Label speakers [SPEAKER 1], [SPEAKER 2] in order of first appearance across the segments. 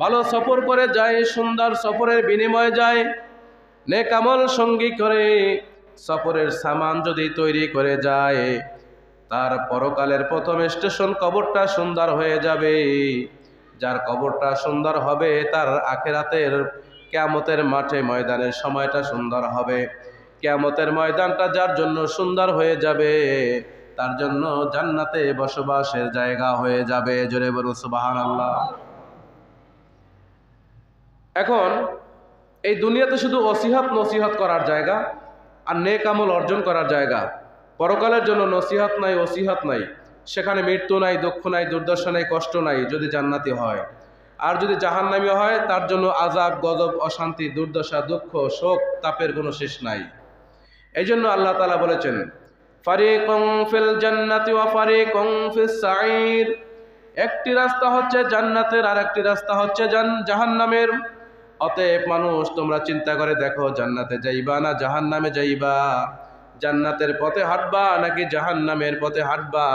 [SPEAKER 1] ভালো সফর করে যায়, সুন্দর সফরের বিনিময়ে যায়, নেক আমল সঙ্গী করে সফরের সামান যদি তৈরি করে যায়, তার পরকালের প্রথম স্টেশন কবরটা সুন্দর হয়ে যাবে। যার কবরটা সুন্দর হবে তার আখিরাতের কিয়ামতের মাঠে ময়দানের সময়টা সুন্দর হবে। কিয়ামতের ময়দানটা যার জন্য সুন্দর হয়ে যাবে তার জন্য জান্নাতে বসবাসের জায়গা হয়ে যাবে। জোরে বলুন সুবহানাল্লাহ। এখন এই দুনিয়াতে শুধু ওসিহাত নসিহত করার জায়গা আর নেক আমল অর্জন করার জায়গা। পরকালের জন্য নসিহত নাই, ওসিহাত নাই, সেখানে মৃত্যু নাই, দুঃখ নাই, দুর্দশা নাই, কষ্ট নাই যদি জান্নাতি হয়। আর যদি জাহান্নামী হয় তার জন্য আযাব, গজব, অশান্তি, দুর্দশা, দুঃখ, শোক, তাপের কোনো শেষ নাই। এই জন্য আল্লাহ তাআলা বলেছেন, ফারিকুম ফিল জান্নাতি ওয়া ফারিকুম ফিস সাঈর। একটি রাস্তা হচ্ছে জান্নাতের আর একটি রাস্তা হচ্ছে জাহান্নামের। অতএব মানুষ তোমরা চিন্তা করে দেখো, জান্নাতে যাইবা না জাহান্নামে যাইবা? জান্নাতের পথে হাঁটবা নাকি জাহান্নামের পথে হাঁটবা?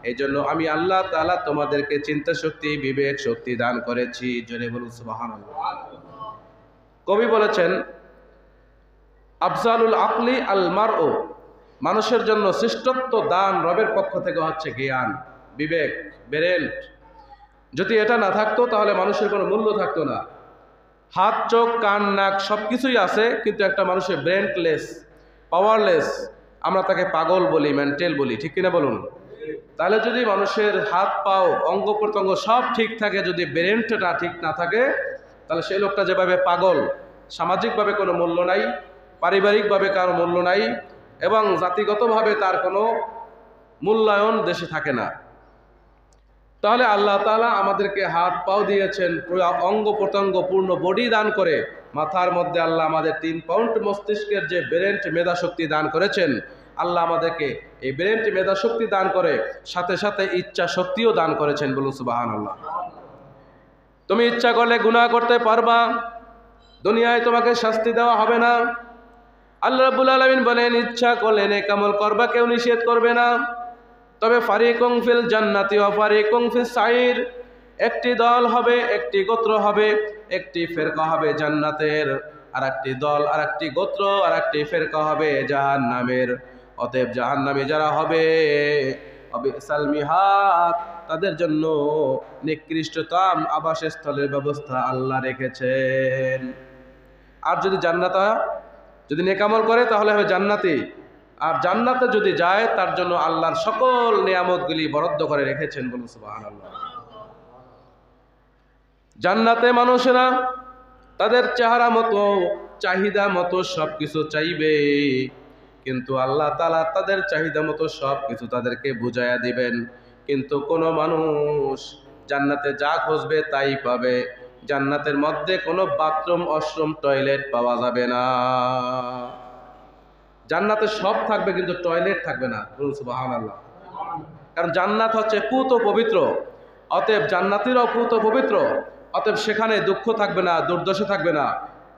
[SPEAKER 1] এই জন্য আমি আল্লাহ তাআলা তোমাদেরকে চিন্তা শক্তি, বিবেক শক্তি দান করেছি। জোরে বলুন সুবহানাল্লাহ। কবি বলেছেন, আফজালুল আকলি আল মারউ, মানুষের জন্য শ্রেষ্ঠত্ব দান রবের পক্ষ থেকে হচ্ছে জ্ঞান, বিবেক, ব্রেন। যদি এটা না থাকতো তাহলে মানুষের কোনো মূল্য থাকতো না। হাত, চোখ, কান, নাক সবকিছুই আছে, কিন্তু একটা মানুষের ব্রেনলেস, পাওয়ারলেস, আমরা তাকে পাগল বলি, মেন্টাল বলি, ঠিক কিনা বলুন? তাহলে যদি মানুষের হাত, পাও, অঙ্গ প্রত্যঙ্গ সব ঠিক থাকে, যদি ব্রেনটা ঠিক না থাকে, তাহলে সেই লোকটা যেভাবে পাগল, সামাজিকভাবে কোনো মূল্য নাই, পারিবারিকভাবে কারো মূল্য নাই, এবং জাতিগতভাবে তার কোনো মূল্যায়ন দেশে থাকে না। তাহলে আল্লাহ তাআলা আমাদেরকে হাত পাও দিয়েছেন, পুরো অঙ্গ প্রত্যঙ্গ, পূর্ণ বডি দান করে, মাথার মধ্যে আল্লাহ আমাদের 3 পাউন্ড মস্তিষ্কের যে ব্রেন মেধা শক্তি দান করেছেন, আল্লাহ আমাদেরকে এই ব্রেন মেধা শক্তি দান করে সাথে সাথে ইচ্ছা শক্তিও দান করেছেন। বলুন সুবহানাল্লাহ। তুমি ইচ্ছা করলে গুনাহ করতে পারবা, দুনিয়ায় তোমাকে শাস্তি দেওয়া হবে না। আল্লাহ রাব্বুল আলামিন বলেন, ইচ্ছা করলে নেক আমল করবা, কেউ নিষেধ করবে না। তবে ফারিকুম ফিল জান্নাতি ওয়া ফারিকুম ফিস সাঈর, একটি দল হবে, একটি গোত্র হবে, একটি ফেরকা হবে জান্নাতের, আর একটি দল, আর একটি গোত্র, আর একটি ফেরকা হবে জাহান্নামের। অতএব জাহান্নামী যারা হবে, অবিসাল মিহাদ, তাদের জন্য নিকৃষ্টতম আবাসস্থলের ব্যবস্থা আল্লাহ রেখেছেন। আর যদি জান্নাত, যদি নেক আমল করে তাহলে হবে জান্নাতি। আর জান্নাতে যদি যায় তার জন্য আল্লাহর সকল নিয়ামতগুলি বরাদ্দ করে রেখেছেন। বলুন সুবহানাল্লাহ। জান্নাতে মানুষেরা তাদের চেহারা মতো, চাহিদা মতো সবকিছু চাইবে, কিন্তু আল্লাহ তাআলা তাদের চাহিদা মতো সবকিছু তাদেরকে বুঝাইয়া দিবেন। কিন্তু কোনো মানুষ জান্নাতে যা খুঁজবে তাই পাবে। জান্নাতের মধ্যে কোনো বাথরুম, ওয়াশরুম, টয়লেট পাওয়া যাবে না। জান্নাতে সব থাকবে কিন্তু টয়লেট থাকবে না। বলুন সুবহানাল্লাহ। কারণ জান্নাত হচ্ছে পুত পবিত্র, অতএব জান্নাতীরাও পুত পবিত্র। অতএব সেখানে দুঃখ থাকবে না, দুর্দশা থাকবে না,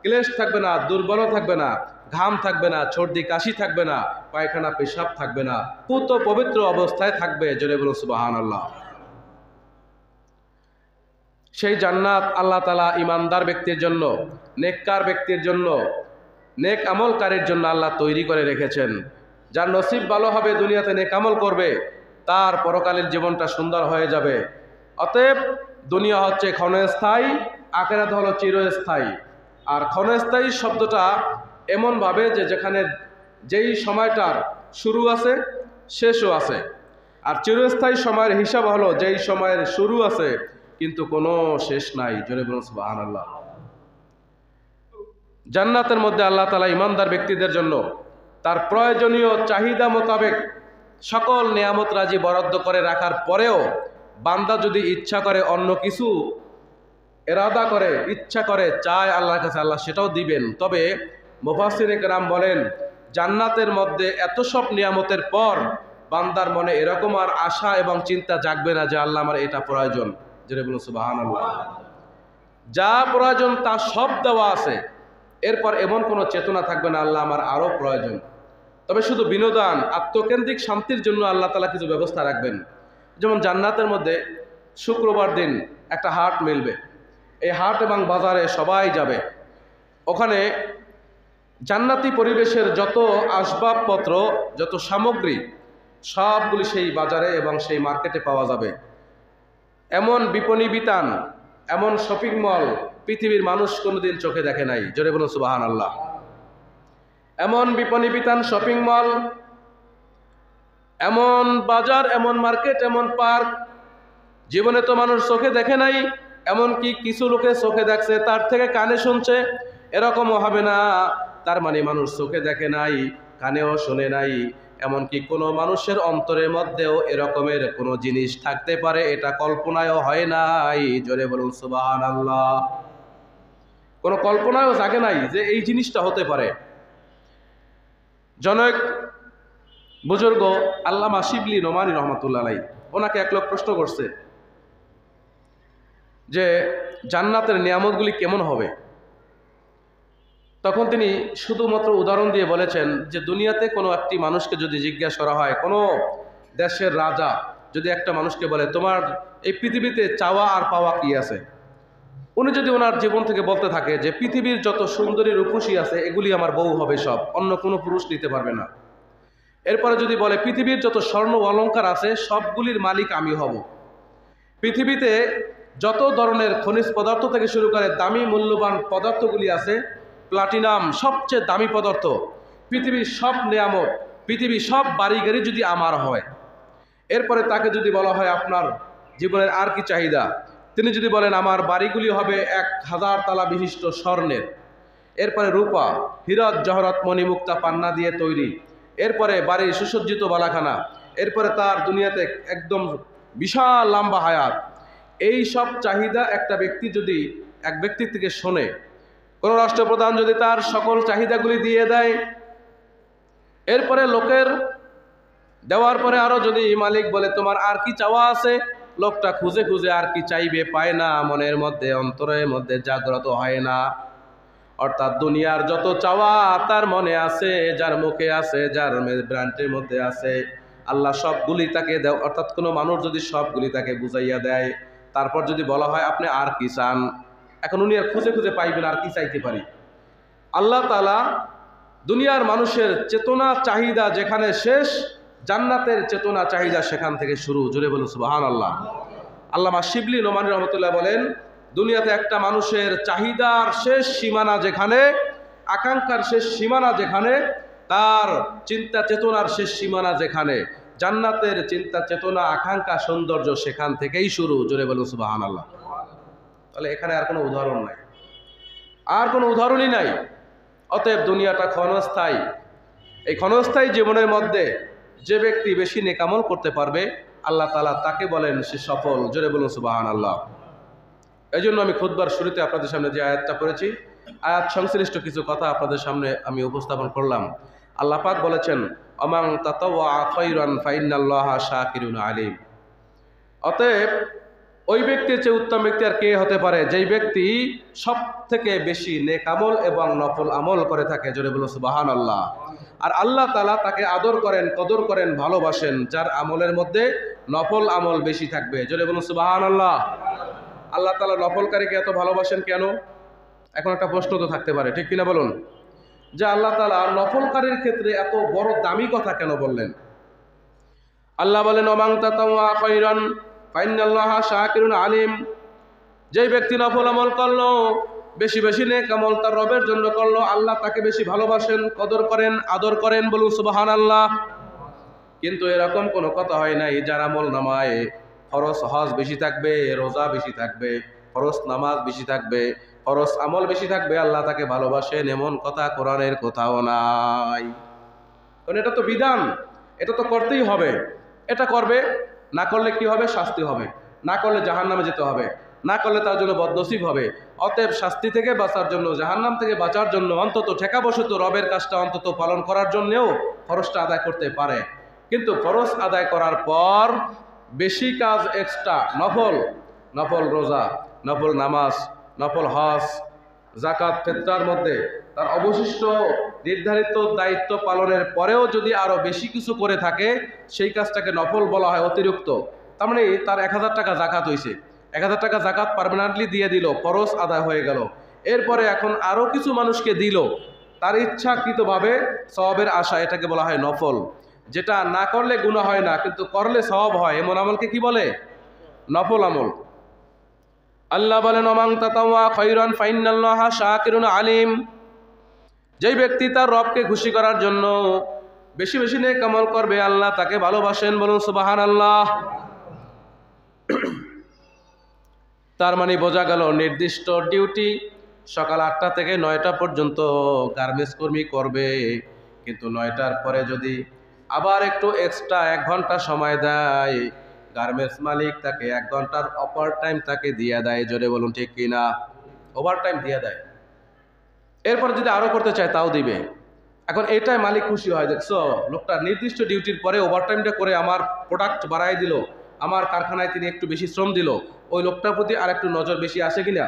[SPEAKER 1] ক্লেশ থাকবে না, দুর্বল থাকবে না, ঘাম থাকবে না, সর্দি কাশি থাকবে না, পায়খানা পেশাব থাকবে না, পুত পবিত্র অবস্থায় থাকবে। জোরে বলুন সুবহানাল্লাহ। সেই জান্নাত আল্লাহ তাআলা ইমানদার ব্যক্তির জন্য, নেককার ব্যক্তির জন্য, নেক আমলকারীর জন্য আল্লাহ তৈরি করে রেখেছেন। যার নসিব ভালো হবে, দুনিয়াতে নেক আমল করবে, তার পরকালের জীবনটা সুন্দর হয়ে যাবে। অতএব দুনিয়া হচ্ছে ক্ষণস্থায়ী, আখিরাত হলো চিরস্থায়ী। আর ক্ষণস্থায়ী শব্দটা এমনভাবে যে যেখানে যেই সময়টার শুরু আছে শেষও আছে, আর চিরস্থায়ী সময়ের হিসাব হলো যেই সময়ের শুরু আছে কিন্তু কোনো শেষ নাই। জোরে বলুন সুবহানাল্লাহ। জান্নাতের মধ্যে আল্লাহ তাআলা ইমানদার ব্যক্তিদের জন্য তার প্রয়োজনীয় চাহিদা মোতাবেক সকল নিয়ামত রাজি বরাদ্দ করে রাখার পরেও বান্দা যদি ইচ্ছা করে, অন্য কিছু এরাদা করে, ইচ্ছা করে, চায় আল্লাহর কাছে, আল্লাহ সেটাও দিবেন। তবে মুফাসসিরে কেরাম বলেন, জান্নাতের মধ্যে এত সব নিয়ামতের পর বান্দার মনে এরকম আর আশা এবং চিন্তা জাগবে না যে আল্লাহ আমার এটা প্রয়োজন। যেটা বলুন সুবহানাল্লাহ। যা প্রয়োজন তা সব দেওয়া আছে, এরপর এমন কোনো চেতনা থাকবে না আল্লাহ আমার আরও প্রয়োজন। তবে শুধু বিনোদন, আত্মকেন্দ্রিক শান্তির জন্য আল্লাহ তাআলা কিছু ব্যবস্থা রাখবেন। যেমন জান্নাতের মধ্যে শুক্রবার দিন একটা হাট মিলবে, এই হাট এবং বাজারে সবাই যাবে। ওখানে জান্নাতি পরিবেশের যত আসবাবপত্র, যত সামগ্রী, সবগুলি সেই বাজারে এবং সেই মার্কেটে পাওয়া যাবে। এমন বিপণী বিতান, এমন শপিং মল পৃথিবীর মানুষ কোনোদিন চোখে দেখে নাই। জোরে বলুন সুবহানাল্লাহ। এমন বিপণী বিতান, শপিং মল, এমন বাজার, এমন মার্কেট, এমন পার্ক জীবনে তো মানুষ চোখে দেখে নাই। এমনকি কিছু লোকে চোখে দেখছে, তার থেকে কানে শুনছে, এরকমও হবে না। তার মানে মানুষ চোখে দেখে নাই, কানেও শোনে নাই, এমনকি কোনো মানুষের অন্তরের মধ্যেও এরকমের কোনো জিনিস থাকতে পারে, এটা কল্পনায়ও হয় নাই। জোরে বলুন সুবহানাল্লাহ। কোনো কল্পনায়ও জাগে নাই যে এই জিনিসটা হতে পারে। জনক বুজুর্গ আল্লামা শিবলি নোমানী রহমতুল্লাহ আলাইহি, ওনাকে এক লোক প্রশ্ন করছে যে জান্নাতের নিয়ামতগুলি কেমন হবে। তখন তিনি শুধুমাত্র উদাহরণ দিয়ে বলেছেন যে দুনিয়াতে কোনো একটি মানুষকে যদি জিজ্ঞাসা করা হয়, কোনো দেশের রাজা যদি একটা মানুষকে বলে তোমার এই পৃথিবীতে চাওয়া আর পাওয়া কি আছে, উনি যদি ওনার জীবন থেকে বলতে থাকে যে পৃথিবীর যত সুন্দরী রূপসী আছে এগুলি আমার বউ হবে, সব, অন্য কোনো পুরুষ নিতে পারবে না। এরপরে যদি বলে পৃথিবীর যত স্বর্ণ অলংকার আছে সবগুলির মালিক আমি হব। পৃথিবীতে যত ধরনের খনিজ পদার্থ থেকে শুরু করে দামি মূল্যবান পদার্থগুলি আছে, প্লাটিনাম সবচেয়ে দামি পদার্থ, পৃথিবীর সব নিয়ামত, পৃথিবীর সব বাড়ি গাড়ি যদি আমার হয়। এরপরে তাকে যদি বলা হয় আপনার জীবনের আর কি চাহিদা, তিনি যদি বলেন আমার বাড়িগুলি হবে 1000 তালা বিশিষ্ট স্বর্ণের, এরপরে রূপা, হীরক জহরত মণিমুক্তা পান্না দিয়ে তৈরি, এরপরে বাড়ির সুসজ্জিত বালাখানা, এরপরে তার দুনিয়াতে একদম বিশাল লম্বা হায়াত। এই সব চাহিদা একটা ব্যক্তি যদি এক ব্যক্তির থেকে শোনে, কোনো রাষ্ট্রপ্রধান যদি তার সকল চাহিদাগুলি দিয়ে দেয়, এরপরে লোকের দেওয়ার পরে আরো যদি মালিক বলে তোমার আর কি চাওয়া আছে, লোকটা খুঁজে খুঁজে আর কি চাইবে পায় না, মনের মধ্যে অন্তরের মধ্যে জাগ্রত হয় না। অর্থাৎ দুনিয়ার যত চাওয়া তার মনে আছে, যার মুখে আছে, যার ব্রান্ডের মধ্যে আছে, আল্লাহ সবগুলি তাকে দেয়। অর্থাৎ কোনো মানুষ যদি সবগুলি তাকে বুঝাইয়া দেয়, তারপর যদি বলা হয় আপনি আর কি চান, এখন উনি আর খুঁজে খুঁজে পাইবেন আর কি চাইতে পারি। আল্লাহ তাআলা দুনিয়ার মানুষের চেতনা চাহিদা যেখানে শেষ, জান্নাতের চেতনা চাহিদা সেখান থেকে শুরু। জোরে বলুন সুবহানাল্লাহ। আল্লামা শিবলি নোমানী রহমতুল্লাহ বলেন দুনিয়াতে একটা মানুষের চাহিদার শেষ সীমানা যেখানে, আকাঙ্ক্ষার শেষ সীমানা যেখানে, তার চিন্তা চেতনার শেষ সীমানা যেখানে, জান্নাতের চিন্তা চেতনা আকাঙ্ক্ষা সৌন্দর্য সেখান থেকেই শুরু। জোরে বলুন সুবহানাল্লাহ। তাহলে এখানে আর কোনো উদাহরণ নাই, আর কোনো উদাহরণই নাই। অতএব দুনিয়াটা ক্ষণস্থায়ী। এই ক্ষণস্থায়ী জীবনের মধ্যে যে ব্যক্তি বেশি নেকামল করতে পারবে আল্লাহ তাআলা তাকে বলেন সে সফল। জোরে বলুন সুবহানাল্লাহ। এই জন্য আমি খুতবার শুরুতে আপনাদের সামনে যে আয়াতটা পড়েছি, আয়াত সংশ্লিষ্ট কিছু কথা আপনাদের সামনে আমি উপস্থাপন করলাম। আল্লাহ পাক বলেছেন আমান তাতাওয়া খায়রান ফাইন্নাল্লাহা শাকিরুন আলিম। অতএব ওই ব্যক্তির চেয়ে উত্তম ব্যক্তি আর কে হতে পারে, যেই ব্যক্তি সব থেকে বেশি নেক আমল এবং নফল আমল করে থাকে। জোরে বলুন সুবহানাল্লাহ। আর আল্লাহ তাআলা তাকে আদর করেন, কদর করেন, ভালোবাসেন যার আমলের মধ্যে নফল আমল বেশি থাকবে। জোরে বলুন সুবহানাল্লাহ। আল্লাহ তাআলা নফলকারীকে এত ভালোবাসেন কেন? এখন একটা প্রশ্ন তো থাকতে পারে, ঠিক কিনা বলুন? যে আল্লাহ তাআলা নফলকারীর ক্ষেত্রে এত বড় দামি কথা কেন বললেন? আল্লাহ বলেন ওমান তাতাওয়া খায়রান ফাইন্নাল্লাহা শাকিরুন আলিম। যেই ব্যক্তি নফল আমল করলো, বেশি বেশি নেক আমল তার রবের জন্য করলো, আল্লাহ তাকে বেশি ভালোবাসেন, কদর করেন, আদর করেন। বলুন সুবহানাল্লাহ। কিন্তু এরকম কোনো কথা হয় নাই যার আমল নামায় ফরজ হজ বেশি থাকবে, রোজা বেশি থাকবে, ফরজ নামাজ বেশি থাকবে, ফরজ আমল বেশি থাকবে, আল্লাহ তাকে ভালোবাসেন, এমন কথা কোরআনের কোথাও নাই। কারণ এটা তো বিধান, এটা তো করতেই হবে। এটা করবে, না করলে কি হবে? শাস্তি হবে। না করলে জাহান্নামে যেতে হবে, না করলে তার জন্য বদনসিব হবে। অতএব শাস্তি থেকে বাঁচার জন্য, জাহান্নাম থেকে বাঁচার জন্য অন্তত ঠেকাবশত রবের কাজটা অন্তত পালন করার জন্যও ফরজটা আদায় করতে পারে। কিন্তু ফরজ আদায় করার পর বেশি কাজ এক্সট্রা, নফল রোজা, নফল নামাজ, নফল হজ, যাকাত, ফিতরার মধ্যে তার অবশিষ্ট নির্ধারিত দায়িত্ব পালনের পরেও যদি আরো বেশি কিছু করে থাকে, সেই কাজটাকে নফল বলা হয়, অতিরিক্ত। তার মানে তার 1000 টাকা যাকাত হয়েছে, 1000 টাকা জাকাত পার্মানেন্টলি দিয়ে দিল, ফরজ আদায় হয়ে গেল। এরপরে এখন আরও কিছু মানুষকে দিল তার ইচ্ছাকৃতভাবে সওয়াবের আশা, এটাকে বলা হয় নফল। যেটা না করলে গুনাহ হয় না, কিন্তু করলে সওয়াব হয়, এমন আমলকে কি বলে? নফল আমল। আল্লাহ বলেন ওমান তাতাওয়া খায়রান ফাইন্নাল্লাহা শাকিরুন আলিম। যেই ব্যক্তি তার রবকে খুশি করার জন্য বেশি বেশি নেক আমল করবে, আল্লাহ তাকে ভালোবাসেন, বলুন সুবহানাল্লাহ। তার মানে বোঝা গেল নির্দিষ্ট ডিউটি সকাল 8টা থেকে 9টা পর্যন্ত গার্মেন্টস কর্মী করবে, কিন্তু 9টার পরে যদি আবার একটু এক্সট্রা 1 ঘন্টা সময় দেয়, গার্মেন্টস মালিক তাকে 1 ঘন্টার ওভার টাইম তাকে দিয়ে দেয়। জোরে বলুন ঠিক কিনা? ওভার টাইম দিয়ে দেয়। এরপর যদি আরও করতে চায় তাও দিবে। এখন এটাই মালিক খুশি হয়, দেখছো লোকটা নির্দিষ্ট ডিউটির পরে ওভারটাইমটা করে আমার প্রোডাক্ট বাড়াই দিল, আমার কারখানায় তিনি একটু বেশি শ্রম দিল, ওই লোকটার প্রতি আর একটু নজর বেশি আসে কিনা?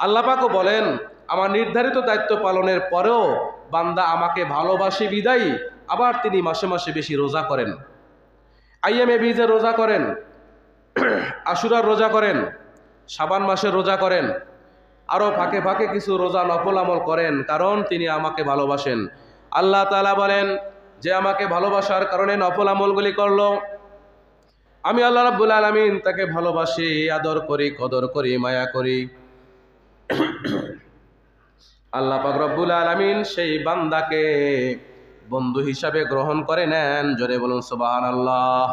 [SPEAKER 1] আল্লাহ পাকও বলেন আমার নির্ধারিত দায়িত্ব পালনের পরেও বান্দা আমাকে ভালোবাসে বিদায়ী আবার তিনি মাসে মাসে বেশি রোজা করেন, আইয়ামে বীজের রোজা করেন, আশুরার রোজা করেন, শাবান মাসের রোজা করেন, আরও ফাঁকে ফাঁকে কিছু রোজা নফল আমল করেন, কারণ তিনি আমাকে ভালোবাসেন। আল্লাহ তাআলা বলেন যে আমাকে ভালোবাসার কারণে নফল আমলগুলি করলো, আমি আল্লাহ রাব্বুল আলামিন তাকে ভালোবাসি, আদর করি, কদর করি, মায়া করি। আল্লাহ পাক রব্বুল আলামিন সেই বান্দাকে বন্ধু হিসাবে গ্রহণ করে নেন। জোরে বলুন সুবহানাল্লাহ।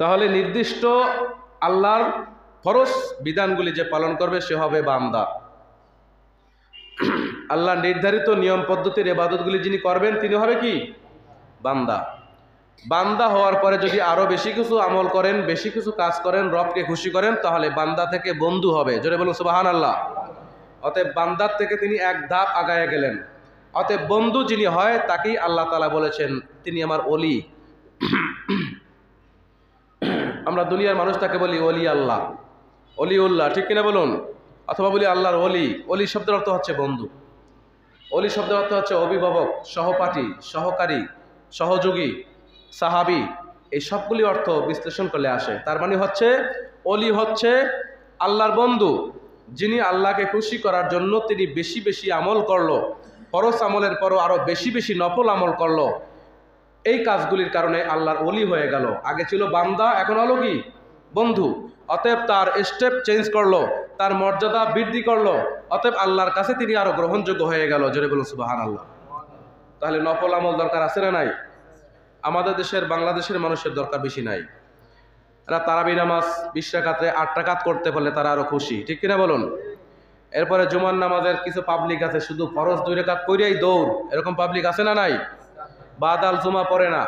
[SPEAKER 1] তাহলে নির্দিষ্ট আল্লাহর ফরজ বিধানগুলি যে পালন করবে সে হবে বান্দা। আল্লাহ নির্ধারিত নিয়ম পদ্ধতির ইবাদতগুলি যিনি করবেন তিনি হবে কি? বান্দা। বান্দা হওয়ার পরে যদি আরো বেশি কিছু আমল করেন, বেশি কিছু কাজ করেন, রবকে খুশি করেন, তাহলে বান্দা থেকে বন্ধু হবে। জোরে বলুন সুবহানাল্লাহ। অতএব বান্দার থেকে তিনি এক ধাপ আগায় গেলেন। অতএব বন্ধু যিনি হয় তাকেই আল্লাহ তাআলা বলেছেন তিনি আমার ওলি। আমরা দুনিয়ার মানুষ তাকে বলি ওলি আল্লাহ, অলিউল্লাহ, ঠিক কিনা বলুন? অথবা বলি আল্লাহর ওলি। ওলি শব্দের অর্থ হচ্ছে বন্ধু। ওলি শব্দের অর্থ হচ্ছে অভিভাবক, সহপাঠী, সহকারী, সহযোগী, সাহাবী, এই সবগুলি অর্থ বিশ্লেষণ করলে আসে। তার মানে হচ্ছে ওলি হচ্ছে আল্লাহর বন্ধু, যিনি আল্লাহকে খুশি করার জন্য তিনি বেশি বেশি আমল করলো, ফরজ আমলের পরও আরো বেশি বেশি নফল আমল করলো। এই কাজগুলির কারণে আল্লাহর ওলি হয়ে গেল। আগে ছিল বান্দা, এখন হলো কি? বন্ধু। অতএব তার স্টেপ চেঞ্জ করলো, তার মর্যাদা বৃদ্ধি করলো, অতএব আল্লাহর কাছে তিনি আরো গ্রহণযোগ্য হয়ে গেল। জোরে বলুন সুবহানাল্লাহ। তাহলে নফল আমল দরকার আছে না নাই? আমাদের দেশের বাংলাদেশের মানুষের দরকার বেশি নাই। এরা তারাবি নামাজ 20 রাকাতে 8 রাকাত করতে পারলে তারা আরো খুশি, ঠিক কিনা বলুন? এরপরে জুমার নামাজের কিছু পাবলিক আছে শুধু ফরজ 2 রাকাত কইরাই দৌড়, এরকম পাবলিক আছে না নাই? বাদাল জুমা পড়ে না,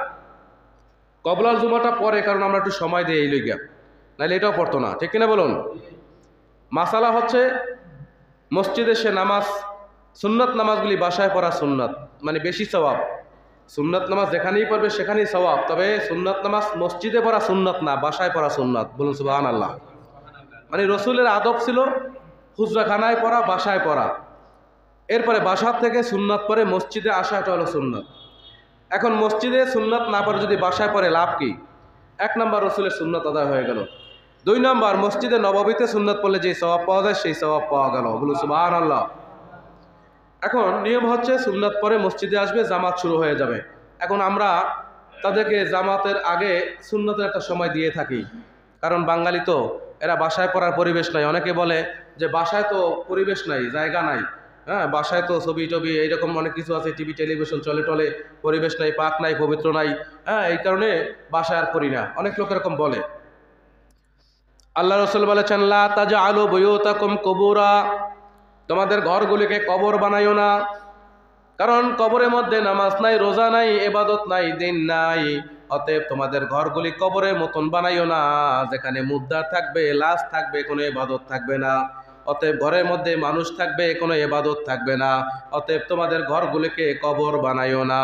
[SPEAKER 1] কবলাল জুমাটা পড়ে কারণ আমরা একটু সময় দিই এই লইগা, নাইলে এটাও পড়তো না, ঠিক কিনা বলুন? মাসালা হচ্ছে মসজিদে সে নামাজ, সুন্নত নামাজগুলি বাসায় পড়া সুন্নত, মানে বেশি সওয়াব। সুন্নত নামাজ যেখানেই পড়বে সেখানেই সওয়াব, তবে সুন্নত নামাজ মসজিদে পড়া সুন্নত না, বাসায় পড়া সুন্নত। বলুন সুবহানাল্লাহ। মানে রসুলের আদব ছিল হুজরাখানায় পড়া, বাসায় পড়া, এরপরে বাসার থেকে সুন্নত পরে মসজিদে আসা, এটা হলো সুন্নত। এখন মসজিদে সুন্নত না পড়ে যদি বাসায় পড়ে লাভ কি? 1 নম্বর রসুলের সুন্নত আদায় হয়ে গেল। 2 নম্বর মসজিদে নববীতে সুন্নত পড়লে যে সওয়াব পাওয়া যায় সেই সওয়াব পাওয়া গেল। বলুন সুবহানাল্লাহ। এখন নিয়ম হচ্ছে সুন্নাত পরে মসজিদে আসবে, জামাত শুরু হয়ে যাবে। এখন আমরা তাদেরকে জামাতের আগে সুন্নতের একটা সময় দিয়ে থাকি, কারণ বাঙালি তো, এরা বাসায় পড়ার পরিবেশ নাই। অনেকে বলে যে বাসায় তো পরিবেশ নাই, জায়গা নাই, হ্যাঁ বাসায় তো ছবি টবি এইরকম অনেক কিছু আছে, টিভি টেলিভিশন চলে টলে, পরিবেশ নাই, পাক নাই, পবিত্র নাই, হ্যাঁ এই কারণে বাসায় আর করি না। অনেক লোক এরকম বলে। আল্লাহ রাসূল বলেছেন লা তাজআলু বুয়ুতাকুম কুবুরা, তোমাদের ঘরগুলিকে কবর বানাইও না, কারণ কবরের মধ্যে নামাজ নাই, রোজা নাই, ইবাদত নাই, দিন নাই। অতএব তোমাদের ঘরগুলি কবরের মতন বানাইও না, যেখানে মুর্দা থাকবে, লাশ থাকবে, কোনো ইবাদত থাকবে না। অতএব ঘরের মধ্যে মানুষ থাকবে, কোনো ইবাদত থাকবে না। অতএব তোমাদের ঘরগুলিকে কবর বানাইও না।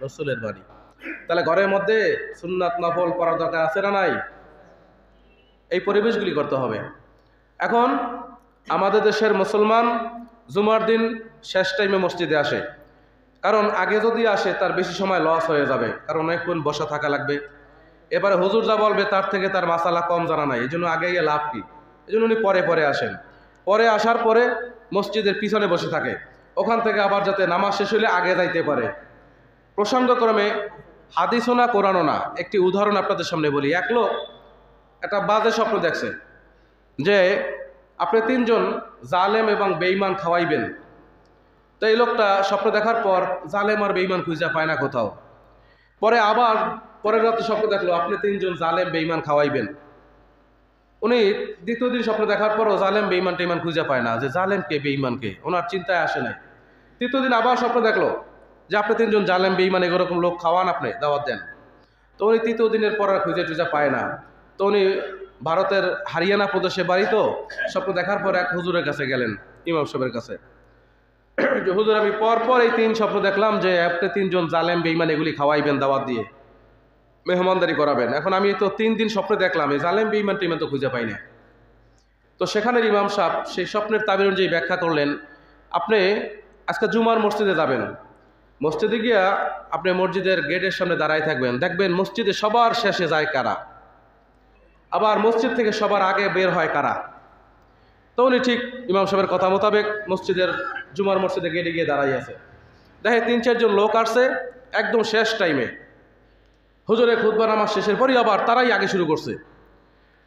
[SPEAKER 1] রাসূলের বাণী। তাহলে ঘরের মধ্যে সুন্নাত নফল পড়ার দরকার আছে না নাই? এই পরিবেশগুলি করতে হবে। এখন আমাদের দেশের মুসলমান জুমার দিন শেষ টাইমে মসজিদে আসে, কারণ আগে যদি আসে তার বেশি সময় লস হয়ে যাবে, কারণ অনেকক্ষণ বসা থাকা লাগবে, এবারে হুজুর যা বলবে তার থেকে তার মাসালা কম জানা নাই, এই জন্য আগে গিয়ে লাভ কি, এই জন্য উনি পরে পরে আসেন। পরে আসার পরে মসজিদের পিছনে বসে থাকে, ওখান থেকে আবার যাতে নামাজ শেষ হলে আগে যাইতে পারে। প্রসঙ্গক্রমে হাদিসও না কোরআনও না, একটি উদাহরণ আপনাদের সামনে বলি। এক লোক একটা বাজে স্বপ্ন দেখছে যে আপনি 3 জন জালেম এবং বেঈমান খাওয়াইবেন। তো এই লোকটা স্বপ্ন দেখার পর জালেম আর বেঈমান খুঁজে পায় না কোথাও। পরে আবার পরের রাতে স্বপ্ন দেখলো আপনি 3 জন জালেম বেঈমান খাওয়াইবেন। উনি দ্বিতীয় দিন স্বপ্ন দেখার পরও জালেম বেঈমান টেঈমান খুঁজে পায় না, যে জালেমকে বেঈমানকে ওনার চিন্তায় আসে নাই। তৃতীয় দিন আবার স্বপ্ন দেখলো যে আপনি 3 জন জালেম বেঈমান এরকম লোক খাওয়ান, আপনি দাওয়াত দেন। তো উনি তৃতীয় দিনের পর আর খুঁজে টুজে পায় না। তো উনি ভারতের হারিয়ানা প্রদেশে বাড়ি, তো স্বপ্ন দেখার পর এক হুজুরের কাছে গেলেন, ইমাম সাহেবের কাছে, যে হুজুর আমি পর এই 3 স্বপ্ন দেখলাম যে আপনি 3 জন জালেম বেঈমান এগুলি খাওয়াইবেন, দাওয়াত দিয়ে মেহমানদারি করাবেন। এখন আমি তো 3 দিন স্বপ্ন দেখলাম, এই জালেম বেঈমান টেঈমান তো খুঁজে পাই না। তো সেখানের ইমাম সাহেব সেই স্বপ্নের তাবির অনুযায়ী ব্যাখ্যা করলেন, আপনি আজকে জুমার মসজিদে যাবেন, মসজিদে গিয়া আপনি মসজিদের গেটের সামনে দাঁড়ায় থাকবেন, দেখবেন মসজিদে সবার শেষে যায় কারা, আবার মসজিদ থেকে সবার আগে বের হয় কারা। তো উনি ঠিক ইমাম সাহেবের কথা মোতাবেক জুমার মসজিদে গেটে গিয়ে দাঁড়াই আছে। দেখে 3-4 জন লোক আসছে একদম শেষ টাইমে, হুজুরের খুতবা নামাজ শেষের পরই আবার তারাই আগে শুরু করছে।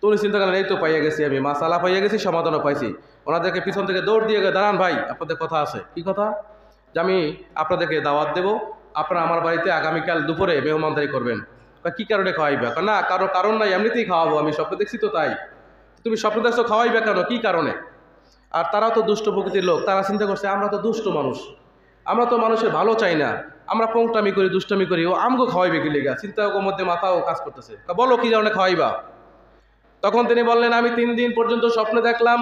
[SPEAKER 1] তো উনি চিন্তা করেন এই তো পাইয়া গেছি, আমি মাসালা পাইয়া গেছি, সমাধানও পাইছি। ওনাদেরকে পিছন থেকে দৌড় দিয়ে দাঁড়ান ভাই, আপনাদের কথা আছে। কি কথা? যে আমি আপনাদেরকে দাওয়াত দেব, আপনারা আমার বাড়িতে আগামীকাল দুপুরে মেহমানদারি করবেন। কি কারণে খাওয়াইবা? না কারণ নাই, এমনিতেই খাওয়াবো, আমি স্বপ্ন দেখছি তো তাই। তুমি স্বপ্ন দেখছো, খাওয়াইবা কেন, কি কারণে? আর তারাও তো দুষ্ট প্রকৃতির লোক, তারা চিন্তা করছে আমরা তো দুষ্ট মানুষ, আমরা তো মানুষের ভালো চাই না, আমরা পোংটামি করি, দুষ্টামি করি, ও আমগো খাওয়াইবে কি লেগা, চিন্তার মধ্যে মাথাও কাজ করতেছে। বলো কি কারণে খাওয়াইবা? তখন তিনি বললেন আমি 3 দিন পর্যন্ত স্বপ্নে দেখলাম,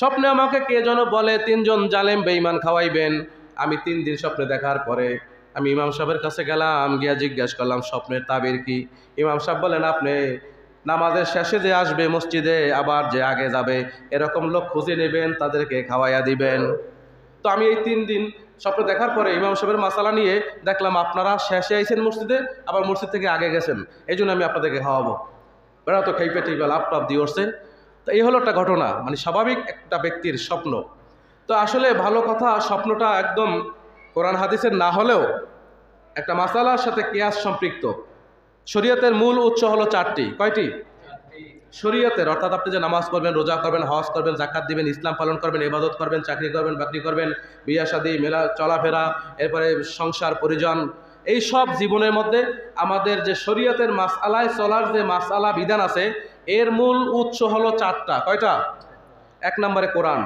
[SPEAKER 1] স্বপ্নে আমাকে কে যেন বলে 3 জন জালেম বেঈমান খাওয়াইবেন। আমি 3 দিন স্বপ্নে দেখার পরে আমি ইমাম সাহেবের কাছে গেলাম, গিয়া জিজ্ঞাসা করলাম স্বপ্নের তাবির কি। ইমাম সাহেব বলেন আপনি নামাজের শেষে যে আসবে মসজিদে, আবার যে আগে যাবে, এরকম লোক খুঁজে নেবেন, তাদেরকে খাওয়াইয়া দিবেন। তো আমি এই 3 দিন স্বপ্ন দেখার পরে ইমাম সাহেবের মাসালা নিয়ে দেখলাম আপনারা শেষে আইছেন মসজিদে, আবার মসজিদ থেকে আগে গেছেন, এই জন্য আমি আপনাদেরকে খাওয়াবো। বেড়া তো খাইপে টিপে লাভ টাপ দিয়ে উঠছে। তো এই হলো একটা ঘটনা, মানে স্বাভাবিক একটা ব্যক্তির স্বপ্ন। তো আসলে ভালো কথা, স্বপ্নটা একদম কোরআন হাদিসের না হলেও একটা মাসালার সাথে কিয়াস সম্পৃক্ত। শরীয়তের মূল উৎস হলো 4টি। কয়টি? শরীয়তের, অর্থাৎ আপনি যে নামাজ পড়বেন, রোজা করবেন, হজ করবেন, জাকাত দিবেন, ইসলাম পালন করবেন, ইবাদত করবেন, চাকরি করবেন, বাকরি করবেন, বিয়া শাদী, মেলা চলাফেরা, এরপরে সংসার পরিজন, এই সব জীবনের মধ্যে আমাদের যে শরীয়তের মাসআলায় চলার যে মাসআলা বিধান আছে, এর মূল উৎস হলো 4টা। কয়টা? 1 নম্বরে কোরআন,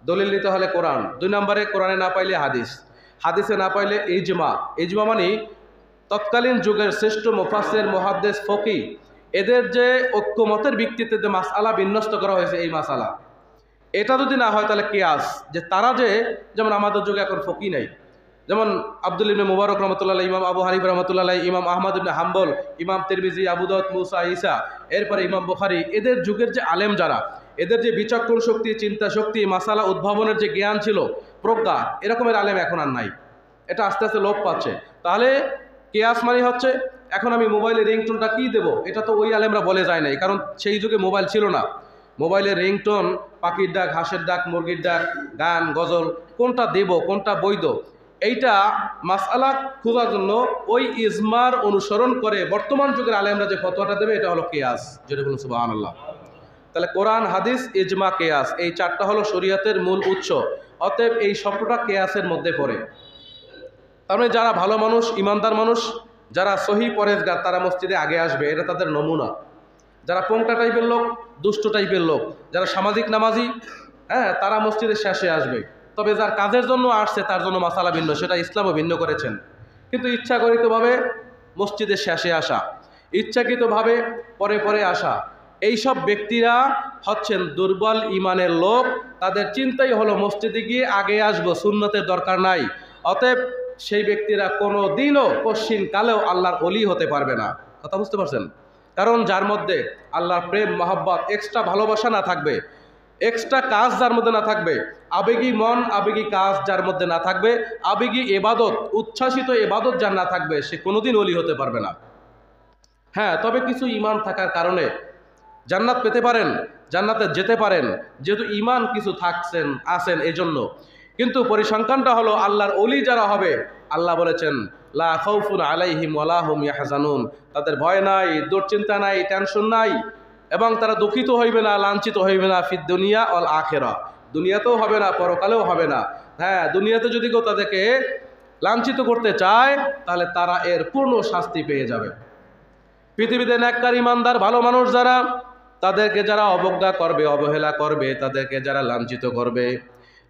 [SPEAKER 1] দলিল নিতে হলে কোরআন। 2 নম্বরে কোরআনে না পাইলে হাদিস, হাদিসে না পাইলে ইজমা। ইজমা মানে তৎকালীন যুগের শ্রেষ্ঠ মুফাসসির, মুহাদ্দিস, ফকিহ, এদের যে ঐক্যমতের ভিত্তিতে যে মাসআলা বিন্যস্ত করা হয়েছে, এই মাসআলা, এটা যদি না হয় তাহলে কিয়াস। যে তারা যেমন আমাদের যুগে এখন ফকিহ নাই, যেমন আব্দুল ইবনে মুবারক রহমতুল্লাহ, ইমাম আবু হানিফা রহমতুল্লাহ, ইমাম আহমদ ইবনে হাম্বল, ইমাম তিরমিজি, আবু দাউদ, মুসা, ঈসা, এরপরে ইমাম বুখারী, এদের যুগের যে আলেম যারা, এদের যে বিচক্ষণ শক্তি, চিন্তা শক্তি, মাসালা উদ্ভাবনের যে জ্ঞান ছিল, প্রজ্ঞা, এরকমের আলেম এখন আর নাই। এটা আস্তে আস্তে লোপ পাচ্ছে। তাহলে কিয়াস মানে হচ্ছে এখন আমি মোবাইলের রিংটোনটা কি দেব, এটা তো ওই আলেমরা বলে যায় নাই, কারণ সেই যুগে মোবাইল ছিল না। মোবাইলের রিংটোন, পাখির ডাক, হাঁসের ডাক, মুরগির ডাক, গান, গজল, কোনটা দেব, কোনটা বৈধ, এইটা মাসআলা খোঁজার জন্য ওই ইজমার অনুসরণ করে বর্তমান যুগের আলেমরা যে ফতোয়াটা দেবে, এটা হলো কিয়াস। যেটা বলুন সুবহানাল্লাহ। তাহলে কোরআন, হাদিস, ইজমা, কিয়াস, এই 4টা হলো শরীয়তের মূল উৎস। অতএব এই শব্দটা কিয়াসের মধ্যে পড়ে। তার মানে যারা ভালো মানুষ, ইমানদার মানুষ, যারা সহি পরেজগার, তারা মসজিদে আগে আসবে, এটা তাদের নমুনা। যারা পোংটা টাইপের লোক, দুষ্ট টাইপের লোক, যারা সামাজিক নামাজি, তারা মসজিদের শেষে আসবে। তবে যার কাজের জন্য আসছে তার জন্য মাসালা ভিন্ন, সেটা ইসলামও ভিন্ন করেছেন। কিন্তু ইচ্ছাকৃতভাবে মসজিদের শেষে আসা, ইচ্ছাকৃতভাবে পরে পরে আসা, এইসব ব্যক্তিরা হচ্ছেন দুর্বল ইমানের লোক। তাদের চিন্তাই হলো মসজিদে গিয়ে আগে আসবো, সুন্নতের দরকার নাই। অতএব সেই ব্যক্তিরা কোনো দিনও কশ্চিন কালেও আল্লাহর ওলি হতে পারবে না। কথা বুঝতে পারছেন? কারণ যার মধ্যে আল্লাহর প্রেম, মহব্বত, এক্সট্রা ভালোবাসা না থাকবে, এক্সট্রা কাজ যার মধ্যে না থাকবে, আবেগী মন, আবেগী কাজ যার মধ্যে না থাকবে, আবেগী এবাদত, উচ্ছ্বাসিত এবাদত যার না থাকবে, সে কোনোদিন ওলি হতে পারবে না। হ্যাঁ, তবে কিছু ঈমান থাকার কারণে জান্নাত পেতে পারেন, জান্নাতে যেতে পারেন, যেহেতু ঈমান কিছু আছেন এজন্য। কিন্তু পরিসংখ্যানটা হলো আল্লাহর ওলি যারা হবে, আল্লাহ বলেছেন লা খাউফুন আলাইহিম ওয়ালা হুম ইয়াহজানুন, তাদের ভয় নাই, দুশ্চিন্তা নাই, টেনশন নাই, এবং তারা দুঃখিত হইবে না, লাঞ্ছিত হইবে না, ফিদ দুনিয়া ওয়াল আখিরা, দুনিয়াতেও হবে না, পরকালেও হবে না। হ্যাঁ, দুনিয়াতে যদি কেউ তাদেরকে লাঞ্ছিত করতে চায় তাহলে তারা এর পূর্ণ শাস্তি পেয়ে যাবে। পৃথিবীতে নেককার ইমানদার ভালো মানুষ যারা, তাদেরকে যারা অবজ্ঞা করবে, অবহেলা করবে, তাদেরকে যারা লাঞ্ছিত করবে,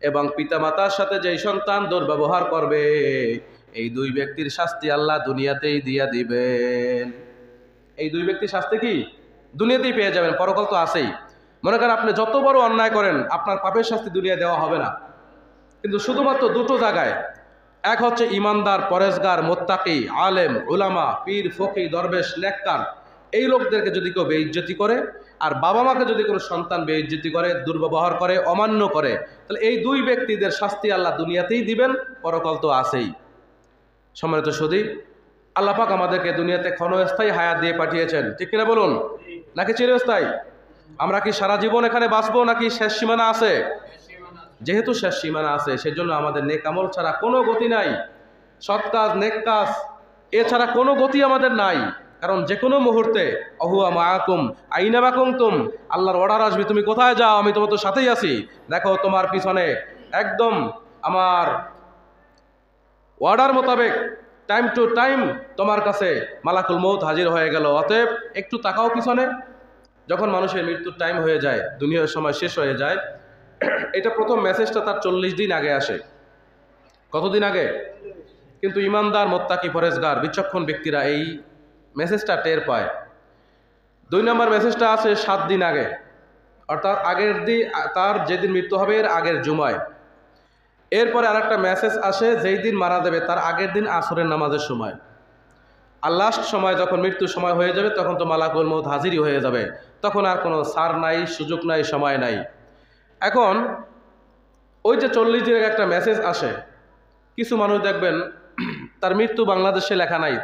[SPEAKER 1] এবং পিতামাতার সাথে যেই সন্তান দুর্ব্যবহার করবে, এই দুই ব্যক্তির শাস্তি আল্লাহ দুনিয়াতেই দিয়া দিবেন। এই দুই ব্যক্তির শাস্তি কি দুনিয়াতেই পেয়ে যাবেন, পরকাল তো আছেই। মনে করেন আপনি যত বড় অন্যায় করেন, আপনার পাপের শাস্তি দুনিয়ায় দেওয়া হবে না, কিন্তু শুধুমাত্র দুটো জায়গায়। এক হচ্ছে ইমানদার, পরেজগার, মোত্তাকি, আলেম, উলামা, পীর, ফকি, দরবেশ, নেককার, এই লোকদেরকে যদি কেউ বেইজ্জতি করে, আর বাবা মাকে যদি কোনো সন্তান বেইজ্জতি করে, দুর্ব্যবহার করে, অমান্য করে, তাহলে এই দুই ব্যক্তিদের শাস্তি আল্লাহ দুনিয়াতেই দিবেন, পরকাল তো আছেই। সম্মানিত সুধী, আল্লাহ পাক আমাদেরকে দুনিয়াতে ক্ষণস্থায়ী হায়াত দিয়ে পাঠিয়েছেন, ঠিক কিনা বলুন, নাকি চিরস্থায়ী? আমরা কি সারা জীবন এখানে বাঁচবো, নাকি শেষ সীমানা আছে? যেহেতু শেষ সীমানা আছে, সেজন্য আমাদের নেক আমল ছাড়া কোনো গতি নাই, সৎ কাজ, নেক কাজ এছাড়া কোনো গতি আমাদের নাই। কারণ যে কোনো মুহূর্তে অহুয়া মায়াকুম আইনা মা কুনতুম, আল্লাহর অর্ডার আসবে, তুমি কোথায় যাও, আমি তোমার তো সাথেই আছি, দেখো তোমার পিছনে একদম আমার অর্ডার মোতাবেক টাইম টু টাইম তোমার কাছে মালাকুল মৌত হাজির হয়ে গেল। অতএব একটু তাকাও পিছনে। যখন মানুষের মৃত্যুর টাইম হয়ে যায়, দুনিয়ার সময় শেষ হয়ে যায়, এটা প্রথম মেসেজটা তার 40 দিন আগে আসে। কতদিন আগে? কিন্তু ইমানদার, মোত্তাকি, পরেজগার, বিচক্ষণ ব্যক্তিরা এই মেসেজটা টের পায়। 2 নম্বর মেসেজটা আসে 7 দিন আগে, অর্থাৎ আগের দিন, তার যেদিন মৃত্যু হবে এর আগের জুমায়। এরপরে আরেকটা মেসেজ আসে যেই দিন মারা যাবে তার আগের দিন আসরের নামাজের সময়। আর লাস্ট সময় যখন মৃত্যুর সময় হয়ে যাবে, তখন তো মালাকুল মৌত হাজিরই হয়ে যাবে, তখন আর কোনো ছাড় নাই, সুযোগ নাই, সময় নাই। এখন ওই যে 40 দিনের একটা মেসেজ আসে, কিছু মানুষ দেখবেন তার মৃত্যু বাংলাদেশে লেখা নাই,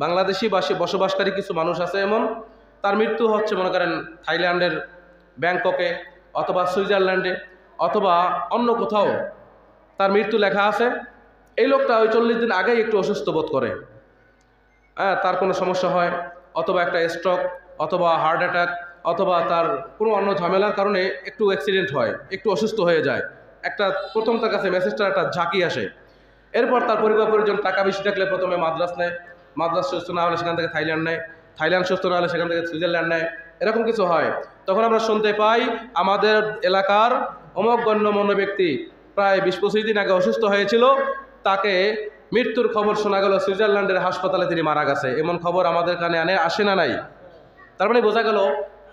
[SPEAKER 1] বাংলাদেশি বসবাসকারী কিছু মানুষ আছে এমন, তার মৃত্যু হচ্ছে মনে করেন থাইল্যান্ডের ব্যাংককে, অথবা সুইজারল্যান্ডে, অথবা অন্য কোথাও তার মৃত্যু লেখা আছে। এই লোকটা ওই 40 দিন আগেই একটু অসুস্থ বোধ করে, হ্যাঁ, তার কোনো সমস্যা হয়, অথবা একটা স্ট্রোক, অথবা হার্ট অ্যাটাক, অথবা তার কোনো অন্য ঝামেলার কারণে একটু অ্যাক্সিডেন্ট হয়, একটু অসুস্থ হয়ে যায়। একটা প্রথম তার কাছে মেসেজটা একটা ঝাঁকি আসে। এরপর তার পরিবার পরিজন টাকা বেশি থাকলে প্রথমে মাদ্রাস নেয়, মাদ্রাস সুস্থ না হলে সেখান থেকে থাইল্যান্ড নেয়, থাইল্যান্ড সুস্থ না হলে সেখান থেকে সুইজারল্যান্ড নেয়, এরকম কিছু হয়। তখন আমরা শুনতে পাই আমাদের এলাকার অমক গণ্যমান্য ব্যক্তি প্রায় 20-25 দিন আগে অসুস্থ হয়েছিল, তাকে মৃত্যুর খবর শোনা গেল সুইজারল্যান্ডের হাসপাতালে তিনি মারা গেছে। এমন খবর আমাদের কানে আসে না নাই? তার মানে বোঝা গেল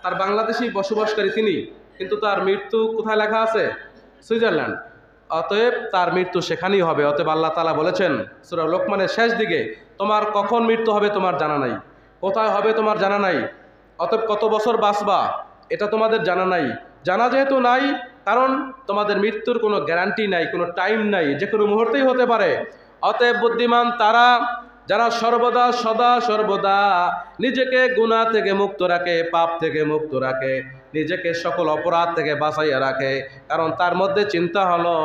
[SPEAKER 1] তার বাংলাদেশি বসবাসকারী তিনি, কিন্তু তার মৃত্যু কোথায় লেখা আছে? সুইজারল্যান্ড। অতএব তার মৃত্যু সেখানেই হবে। অতএব আল্লাহ তাআলা বলেছেন সূরা লোকমানের শেষ দিকে, তোমার কখন মৃত্যু হবে তোমার জানা নাই, কোথায় হবে তোমার জানা নাই, অতএব কত বছর বাঁচবা এটা তোমাদের জানা নাই। জানা যেহেতু নাই, কারণ তোমাদের মৃত্যুর কোনো গ্যারান্টি নাই, কোনো টাইম নাই, যে কোনো মুহূর্তেই হতে পারে। অতএব বুদ্ধিমান তারা যারা সর্বদা সদা সর্বদা নিজেকে গুনাহ থেকে মুক্ত রাখে, পাপ থেকে মুক্ত রাখে, নিজেকে সকল অপরাধ থেকে বাঁচাইয়া রাখে, কারণ তার মধ্যে চিন্তা হলো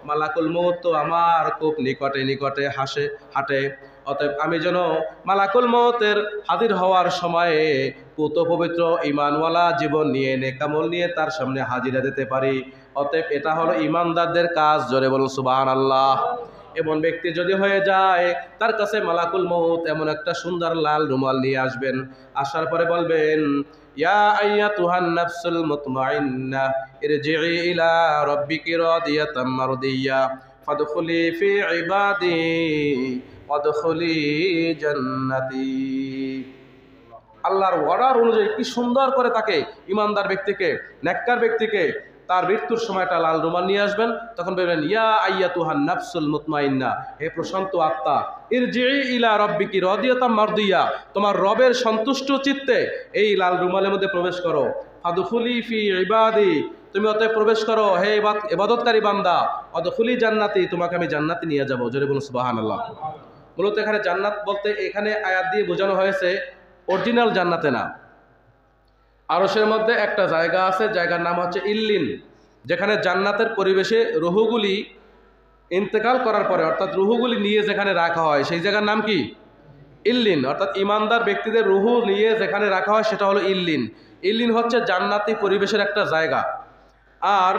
[SPEAKER 1] মালাকুল মৌত তো আমার খুব নিকটে নিকটে হাঁটে। অতএব আমি যেন মালাকুল মৌতের হাজির হওয়ার সময়ে পুত পবিত্র ইমানওয়ালা জীবন নিয়ে, নেকামল নিয়ে তার সামনে হাজিরা দিতে পারি। অতএব এটা হলো ইমানদারদের কাজ। জোরে বলুন সুবহানাল্লাহ। এমন ব্যক্তি যদি হয়ে যায়, তার কাছে মালাকুল মৌত এমন একটা সুন্দর লাল রুমাল নিয়ে আসবেন, আসার পরে বলবেন ইয়া আইয়াতুহান নাফসুল মুতমাইন্নাহ ইরজিই ইলা রাব্বিকি রাদিয়াতাম মারদিয়া ফাদখুলি ফি ইবাদি ওয়াদখুলি জান্নাতি। আল্লাহর অর্ডার অনুযায়ী কি সুন্দর করে তাকে, ইমানদার ব্যক্তিকে, নেককার ব্যক্তিকে তার মৃত্যুর সময়টা লাল রুমাল নিয়ে আসবেন। তখন বলবেন ইয়া আইয়াতুহান নাফসুল মুতমাইন্নাহ, হে প্রশান্ত আত্মা, ইরজিই ইলা রাব্বিকি রাদিয়াতাম মারদিয়া, তোমার রবের সন্তুষ্ট চিত্তে এই লাল রুমালের মধ্যে প্রবেশ করো। ফাদখুলি ফি ইবাদি, তুমি অতএব প্রবেশ করো হে ইবাদতকারী বান্দা। ওয়াদখুলি জান্নাতি, তোমাকে আমি জান্নাতে নিয়ে যাব। জোরে বলুন সুবহানাল্লাহ। মূলত এখানে জান্নাত বলতে এখানে আয়াত দিয়ে বোঝানো হয়েছে অরিজিনাল জান্নাতে না। আরশের মধ্যে একটা জায়গা আছে, জায়গার নাম হচ্ছে ইল্লিন, যেখানে জান্নাতের পরিবেশে রুহুগুলি ইন্তেকাল করার পরে অর্থাৎ রুহুগুলি নিয়ে যেখানে রাখা হয় সেই জায়গার নাম কি? ইল্লিন। অর্থাৎ ইমানদার ব্যক্তিদের রুহু নিয়ে যেখানে রাখা হয় সেটা হলো ইল্লিন। ইল্লিন হচ্ছে জান্নাতি পরিবেশের একটা জায়গা। আর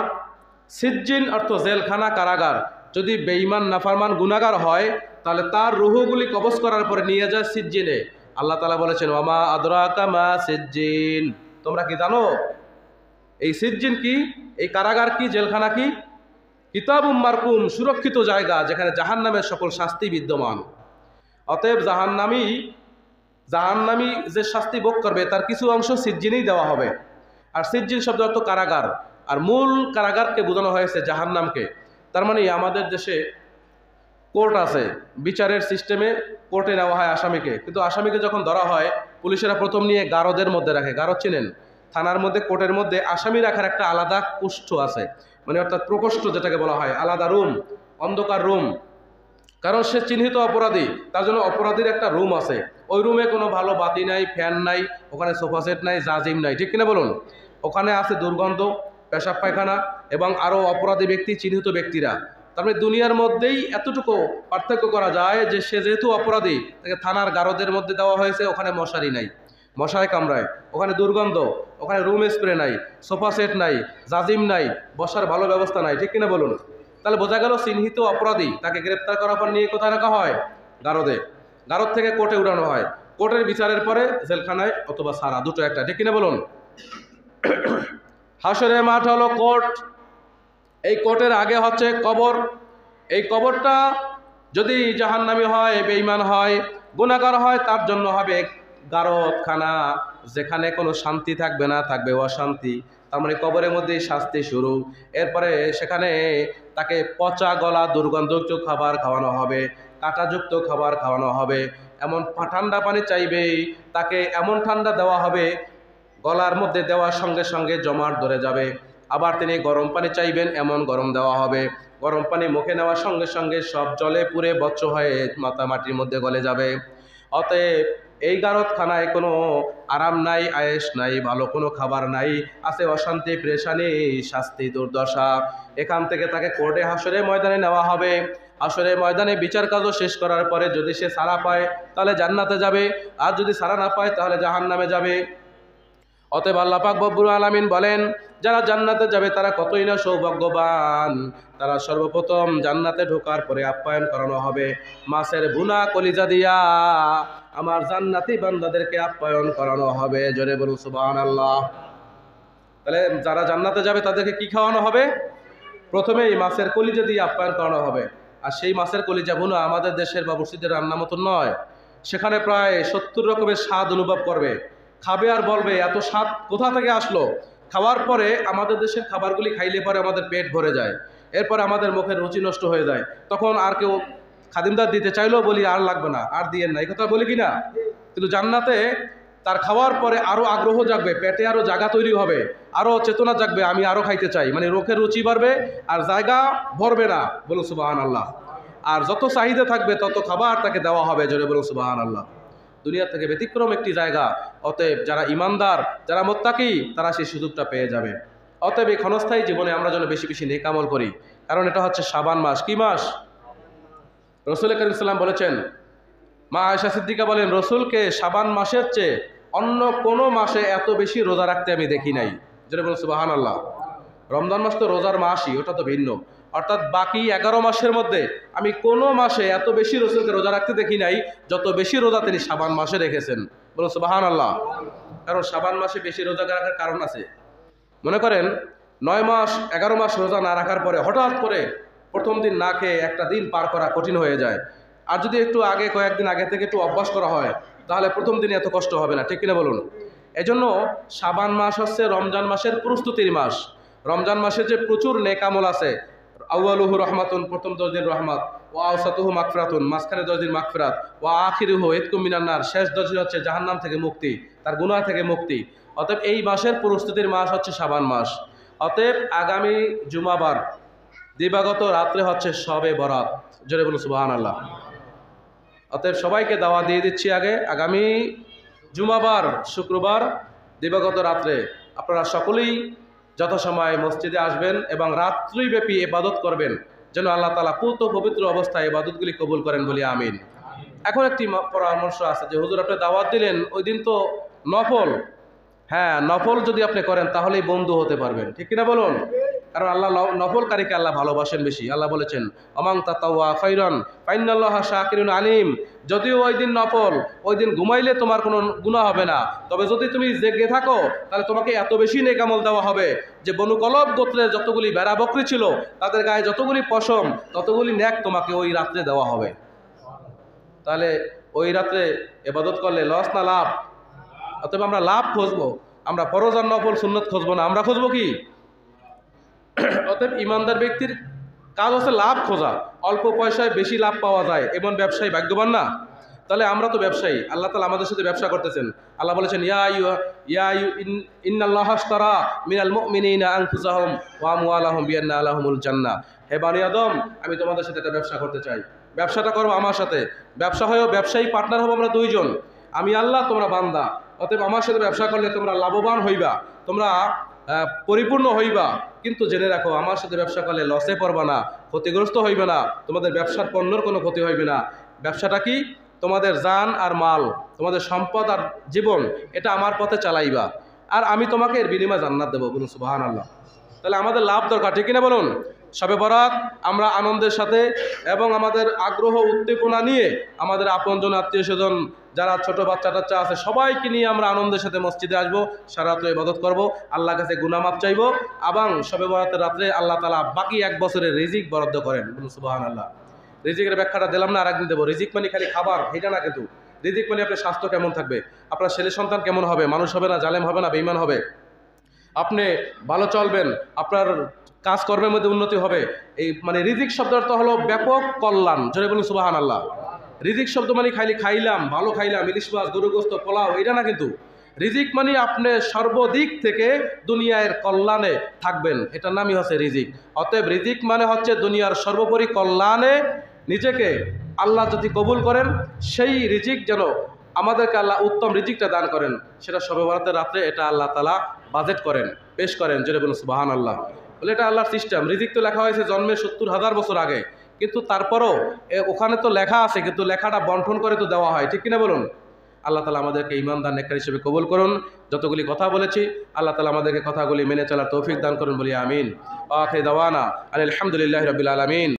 [SPEAKER 1] সিজ্জিন অর্থ জেলখানা, কারাগার। যদি বেঈমান নাফরমান গুনাহগার হয় তাহলে তার রুহুগুলি কবজ করার পরে নিয়ে যায় সিজ্জিনে। আল্লাহ তাআলা বলেছেন ওয়ামা আদরাকা মা সিজ্জিন, তোমরা কি জানো এই সিজ্জিন কি, এই কারাগার কি, জেলখানা কি? কিতাবুম মারকুম, সুরক্ষিত জায়গা যেখানে জাহান্নামের সকল শাস্তি বিদ্যমান। অতএব জাহান্নামী যে শাস্তি ভোগ করবে তার কিছু অংশ সিজ্জিনেই দেওয়া হবে। আর সিজ্জিন শব্দ অর্থ কারাগার, আর মূল কারাগারকে বোঝানো হয়েছে জাহান্নামকে। তার মানে আমাদের দেশে কোর্ট আছে, বিচারের সিস্টেমে কোর্টে নেওয়া হয় আসামিকে, কিন্তু আসামিকে যখন ধরা হয় পুলিশেরা প্রথম নিয়ে গারদের মধ্যে রাখে। গারদ চিনেন? থানার মধ্যে, কোর্টের মধ্যে আসামি রাখার একটা আলাদা কুষ্ঠ আছে, মানে অর্থাৎ প্রকোষ্ঠ যেটাকে বলা হয়, আলাদা রুম, অন্ধকার রুম। কারণ সে চিহ্নিত অপরাধী, তার জন্য অপরাধীর একটা রুম আছে। ওই রুমে কোনো ভালো বাতি নাই, ফ্যান নাই, ওখানে সোফা সেট নাই, জাজিম নাই, ঠিক কিনা বলুন? ওখানে আছে দুর্গন্ধ, পেশাব পায়খানা এবং আরও অপরাধী ব্যক্তি, চিহ্নিত ব্যক্তিরা। তার মানে দুনিয়ার মধ্যেই এতটুকু পার্থক্য করা যায় যে সে যেহেতু অপরাধী তাকে থানার গারদের মধ্যে দেওয়া হয়েছে। ওখানে মশারি নাই, মশায় কামড়ায়, ওখানে দুর্গন্ধ, ওখানে রুম স্প্রে নাই, সোফা সেট নাই, জাজিম নাই, বসার ভালো ব্যবস্থা নাই, ঠিক কিনা বলুন? তাহলে বোঝা গেল চিহ্নিত অপরাধী তাকে গ্রেপ্তার করার পর নিয়ে কোথায় রাখা হয়? গারদে। গারদ থেকে কোর্টে উঠানো হয়, কোর্টের বিচারের পরে জেলখানায় অথবা সারা, দুটো একটা, ঠিক কিনা বলুন? হাশরের মাঠ হলো কোর্ট। এই কোর্টের আগে হচ্ছে কবর। এই কবরটা যদি জাহান্নামী হয়, বেঈমান হয়, গুনাহগার হয়, তার জন্য হবে গারদখানা, যেখানে কোনো শান্তি থাকবে না, থাকবে অশান্তি। তার মানে কবরের মধ্যেই শাস্তি শুরু। এরপরে সেখানে তাকে পচা গলা দুর্গন্ধযুক্ত খাবার খাওয়ানো হবে, কাঁটাযুক্ত খাবার খাওয়ানো হবে। এমন ঠান্ডা পানি চাইবে তাকে এমন ঠান্ডা দেওয়া হবে গলার মধ্যে দেওয়ার সঙ্গে সঙ্গে জমাট ধরে যাবে। আবার তিনি গরম পানি চাইবেন, এমন গরম দেওয়া হবে, গরম পানি মুখে নেওয়ার সঙ্গে সঙ্গে সব জলে পুড়ে বচ্চ হয়ে মাথা মাটির মধ্যে গলে যাবে। অতএব এই গারদখানায় কোনো আরাম নাই, আয়েশ নাই, ভালো কোনো খাবার নাই, আছে অশান্তি, পেরেশানি, শাস্তি, দুর্দশা। এখান থেকে তাকে কোর্টে হাশরের ময়দানে নেওয়া হবে। হাশরের ময়দানে বিচার কাজও শেষ করার পরে যদি সে সাড়া পায় তাহলে জান্নাতে যাবে, আর যদি সাড়া না পায় তাহলে জাহান্নামে যাবে। অতএব আল্লাহ পাক রব্বুল আলামিন বলেন যারা জান্নাতে যাবে তারা কতই না সৌভাগ্যবান। তারা সর্বপ্রথম জান্নাতে ঢোকার পরে আপ্যায়ন করানো হবে মাছের ভুনা কলিজা দিয়া, আমার জান্নাতি বান্দাদেরকে আপ্যায়ন করানো হবে। জোরে বলুন সুবহানাল্লাহ। তাহলে যারা জান্নাতে যাবে তাদেরকে কি খাওয়ানো হবে? প্রথমেই মাছের কলিজা দিয়ে আপ্যায়ন করানো হবে। আর সেই মাছের কলিজা ভুনা আমাদের দেশের বা মসজিদের রান্না মতন নয়। সেখানে প্রায় 70 রকমের স্বাদ অনুভব করবে, খাবে আর বলবে এত স্বাদ কোথা থেকে আসলো। খাওয়ার পরে আমাদের দেশের খাবারগুলি খাইলে পরে আমাদের পেট ভরে যায়, এরপরে আমাদের মুখের রুচি নষ্ট হয়ে যায়। তখন আর কেউ খাদিমদার দিতে চাইলেও বলি আর লাগবে না, আর দিয়েন না, এই কথা বলি কি না? কিন্তু জান্নাতে তার খাওয়ার পরে আরও আগ্রহ জাগবে, পেটে আরও জায়গা তৈরি হবে, আরও চেতনা জাগবে, আমি আরও খাইতে চাই, মানে মুখের রুচি বাড়বে আর জায়গা ভরবে না। বলুন সুবহানাল্লাহ। আর যত চাহিদা থাকবে তত খাবার তাকে দেওয়া হবে। জোরে বলুন সুবহানাল্লাহ। দুনিয়া থেকে ব্যতিক্রম একটি জায়গা। অতএব যারা ইমানদার, যারা মুত্তাকি, তারা সেই সুযোগটা পেয়ে যাবে। অতএব এই ক্ষণস্থায়ী জীবনে আমরা যেন বেশি বেশি নেক আমল করি, কারণ এটা হচ্ছে শাবান মাস। কি মাস? রাসূল করিম সাল্লাল্লাহু আলাইহি ওয়াসাল্লাম বলেছেন, মা আয়েশা সিদ্দিকা বলেন রসুলকে শাবান মাসের চেয়ে অন্য কোনো মাসে এত বেশি রোজা রাখতে আমি দেখি নাই। যেটা বলুন সুবহানাল্লাহ। রমজান মাস তো রোজার মাসই, ওটা তো ভিন্ন। অর্থাৎ বাকি 11 মাসের মধ্যে আমি কোনো মাসে এত বেশি রসুলকে রোজা রাখতে দেখি নাই যত বেশি রোজা তিনি শাবান মাসে রেখেছেন। বলুন সুবহানাল্লাহ। কারণ শাবান মাসে বেশি রোজা রাখার কারণ আছে। মনে করেন 9 মাস 11 মাস রোজা না রাখার পরে হঠাৎ করে প্রথম দিন না খেয়ে একটা দিন পার করা কঠিন হয়ে যায়। আর যদি একটু আগে, কয়েকদিন আগে থেকে একটু অভ্যাস করা হয় তাহলে প্রথম দিনে এত কষ্ট হবে না, ঠিক কিনা বলুন? এজন্য শাবান মাস হচ্ছে রমজান মাসের প্রস্তুতির মাস। রমজান মাসে যে প্রচুর নেক আমল আছে, আউয়ালুহু রহমাতুন, প্রথম 10 দিন রহমত, ও আওসাতুহু মাগফিরাতুন, মাঝখানে 10 দিন মাগফিরাত, ও আখিরুহু ইতকুম মিনান নার, শেষ 10 দিন হচ্ছে জাহান্নাম থেকে মুক্তি, তার গুনাহ থেকে মুক্তি। অতএব এই মাসের প্রস্তুতির মাস হচ্ছে শাবান মাস। অতএব আগামী জুমাবার দিবাগত রাত্রে হচ্ছে শবে বরাত। জোরে বলুন সুবহানাল্লাহ। অতএব সবাইকে দাওয়াত দিয়ে দিচ্ছি আগে, আগামী জুমাবার, শুক্রবার, দিবাগত রাত্রে আপনারা সকলেই যথাসময়ে মসজিদে আসবেন এবং রাত্রিব্যাপী ইবাদত করবেন, যেন আল্লাহ তাআলা পূত পবিত্র অবস্থায় ইবাদতগুলি কবুল করেন বলি আমিন। এখন একটি পরামর্শ আছে যে হুজুর আপনি দাওয়াত দিলেন, ওই দিন তো নফল, হ্যাঁ নফল যদি আপনি করেন তাহলেই বন্ধু হতে পারবেন, ঠিক কিনা বলুন? কারণ আল্লাহ নফলকারীকে আল্লাহ ভালোবাসেন বেশি। আল্লাহ বলেছেন আমাং তাতাওয়া খাইরান ফাইনাল্লাহা শাকিরুন আলিম। যদিও ওই দিন নফল, ওই দিন ঘুমাইলে তোমার কোনো গুনাহ হবে না, তবে যদি তুমি জেগে থাকো তাহলে তোমাকে এত বেশি নেক আমল দেওয়া হবে যে বনু কলব গোত্রের যতগুলি বেড়া বকরি ছিল তাদের গায়ে যতগুলি পশম ততগুলি নেক তোমাকে ওই রাত্রে দেওয়া হবে। তাহলে ওই রাত্রে ইবাদত করলে লস না লাভ? অতএব আমরা লাভ খুঁজবো, আমরা ফরজ আর নফল সুন্নত খুঁজবো না, আমরা খুঁজবো কি? অতএব ইমানদার ব্যক্তির কাজ হচ্ছে লাভ খোঁজা। অল্প পয়সায় বেশি লাভ পাওয়া যায় এমন ব্যবসায়ী ভাগ্যবান না? তাহলে আমরা তো ব্যবসায়ী, আল্লাহ তাআলা আমাদের সাথে ব্যবসা করতেছেন। আল্লাহ বলেছেন ইন্নাল্লাহা আশতারা মিনাল মুমিনিনা আনফুসাহুম ওয়া আমওয়ালাহুম বিআন্না লাহুমুল জান্নাহ। হে বানি আদম, আমি তোমাদের সাথে একটা ব্যবসা করতে চাই, ব্যবসাটা করবো আমার সাথে। ব্যবসা হয়েও ব্যবসায়ী পার্টনার হবো আমরা দুইজন, আমি আল্লাহ তোমরা বান্দা। অতএব আমার সাথে ব্যবসা করলে তোমরা লাভবান হইবা, তোমরা পরিপূর্ণ হইবা। কিন্তু জেনে রাখো আমার সাথে ব্যবসা করলে লসে পড়বা না, ক্ষতিগ্রস্ত হইবে না, তোমাদের ব্যবসার পণ্যর কোনো ক্ষতি হইবে না। ব্যবসাটা কি? তোমাদের জান আর মাল, তোমাদের সম্পদ আর জীবন, এটা আমার পথে চালাইবা, আর আমি তোমাকে এর বিনিময়ে জান্নাত দেবো। বলুন সুবহানাল্লাহ। তাহলে আমাদের লাভ দরকার, ঠিক কিনা বলুন? শবে বরাত আমরা আনন্দের সাথে এবং আমাদের আগ্রহ উদ্দীপনা নিয়ে আমাদের আপনজন, আত্মীয় স্বজন, যারা ছোট বাচ্চা টাচ্চা আছে সবাইকে নিয়ে আমরা আনন্দের সাথে মসজিদে আসবো, সারা রাত ইবাদত করবো, আল্লাহর কাছে গুনাহ মাফ চাইবো, এবং শবে বরাতের রাত্রে আল্লাহ তাআলা বাকি এক বছরের রিজিক বরাদ্দ করেন। বলুন সুবহানাল্লাহ। রিজিকের ব্যাখ্যাটা দিলাম না, আরেকদিন দেবো। রিজিক মানে খালি খাবার এটা না, কিন্তু রিজিক মানে আপনার স্বাস্থ্য কেমন থাকবে, আপনার ছেলে সন্তান কেমন হবে, মানুষ হবে না, জালেম হবে না, বেঈমান হবে, আপনি ভালো চলবেন, আপনার কাজকর্মের মধ্যে উন্নতি হবে। এই মানে রিজিক শব্দের অর্থ হলো ব্যাপক কল্যাণ। জোরে বলুন সুবহানাল্লাহ। রিজিক শব্দ মানে খালি খাইলাম, ভালো খাইলাম, ইলিশ মাছ, গরু গোস্ত, পোলাও, এটা না কিন্তু। রিজিক মানে আপনি সর্বদিক থেকে দুনিয়ার কল্যাণে থাকবেন, এটার নামই হচ্ছে রিজিক। অতএব রিজিক মানে হচ্ছে দুনিয়ার সর্বোপরি কল্যাণে নিজেকে আল্লাহ যদি কবুল করেন, সেই রিজিক যেন আমাদেরকে আল্লাহ উত্তম রিজিকটা দান করেন, সেটা শবে বরাতের রাত্রে এটা আল্লাহ তাআলা বাজেট করেন, পেশ করেন। জোরে বলুন সুবহানাল্লাহ। বলে এটা আল্লাহর সিস্টেম। রিজিক তো লেখা হয়েছে জন্মের 70,000 বছর আগে, কিন্তু তারপরও ওখানে তো লেখা আছে, কিন্তু লেখাটা বন্টন করে তো দেওয়া হয়, ঠিক কিনা বলুন? আল্লাহ তাআলা আমাদেরকে ঈমানদার নেককার হিসেবে কবুল করুন। যতগুলি কথা বলেছি আল্লাহ তাআলা আমাদেরকে কথাগুলি মেনে চলার তৌফিক দান করুন বলি আমিন। আখির দাওয়ানা আলহামদুলিল্লাহি রাব্বিল আলামিন।